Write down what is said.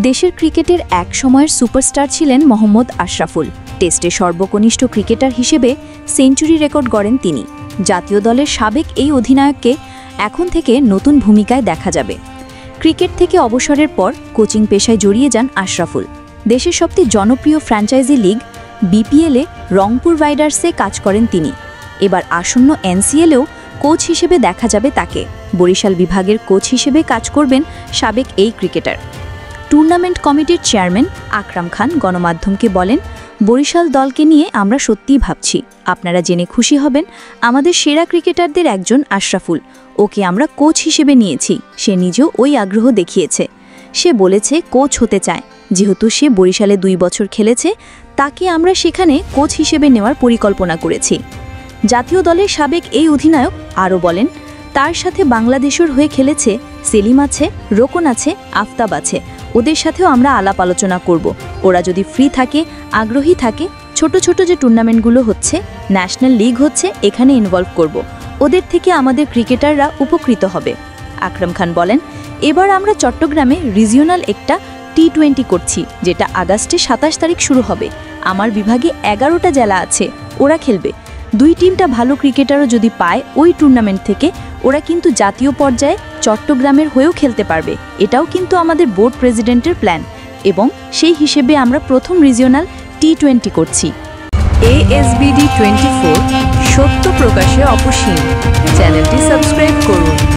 দেশের ক্রিকেটের এক সময়ের সুপারস্টার ছিলেন মোহাম্মদ আশরাফুল। টেস্টে সর্বকনিষ্ঠ ক্রিকেটার হিসেবে সেঞ্চুরি রেকর্ড গড়েন তিনি। জাতীয় দলের সাবেক এই অধিনায়ককে এখন থেকে নতুন ভূমিকায় দেখা যাবে। ক্রিকেট থেকে অবসরের পর কোচিং পেশায় জড়িয়ে যান আশরাফুল। দেশের সবচেয়ে জনপ্রিয় ফ্র্যাঞ্চাইজি লিগ বিপিএলে রংপুর রাইডার্সে কাজ করেন তিনি। এবার আসন্ন এনসিএলেও কোচ হিসেবে দেখা যাবে তাকে। বরিশাল বিভাগের কোচ হিসেবে কাজ করবেন সাবেক এই ক্রিকেটার। টুর্নামেন্ট কমিটির চেয়ারম্যান আকরাম খান গণমাধ্যমকে বলেন, বরিশাল দলকে নিয়ে আমরা সত্যিই ভাবছি। আপনারা জেনে খুশি হবেন, আমাদের সেরা ক্রিকেটারদের একজন আশরাফুল। ওকে আমরা কোচ হিসেবে নিয়েছি। সে নিজেও ওই আগ্রহ দেখিয়েছে। সে বলেছে কোচ হতে চায়। যেহেতু সে বরিশালে 2 বছর খেলেছে, তাকে আমরা সেখানে কোচ হিসেবে নেওয়ার পরিকল্পনা করেছি। জাতীয় দলের সাবেক এই অধিনায়ক আরও বলেন, তার সাথে বাংলাদেশের হয়ে খেলেছে সেলিম আছে, রোকন আছে, আফতাব আছে। ওদের সাথেও আমরা আলাপ আলোচনা করব। ওরা যদি ফ্রি থাকে, আগ্রহী থাকে, ছোট ছোট যে টুর্নামেন্টগুলো হচ্ছে, ন্যাশনাল লিগ হচ্ছে, এখানে ইনভলভ করব। ওদের থেকে আমাদের ক্রিকেটাররা উপকৃত হবে। আকরাম খান বলেন, এবার আমরা চট্টগ্রামে রিজিওনাল একটা টি20 করছি, যেটা আগস্টে 27 তারিখ শুরু হবে। আমার বিভাগে 11টা জেলা আছে, ওরা খেলবে। 2 টিমটা ভালো ক্রিকেটারও যদি পায় ওই টুর্নামেন্ট থেকে, ওরা কিন্তু জাতীয় পর্যায়ে চট্টগ্রামের হয়েও খেলতে পারবে। এটাও কিন্তু আমাদের বোর্ড প্রেসিডেন্টের প্ল্যান, এবং সেই হিসেবে আমরা প্রথম রিজিওনাল টি20 করছি। ASBD24 সত্য প্রকাশে অপসীম। চ্যানেলটি সাবস্ক্রাইব করুন।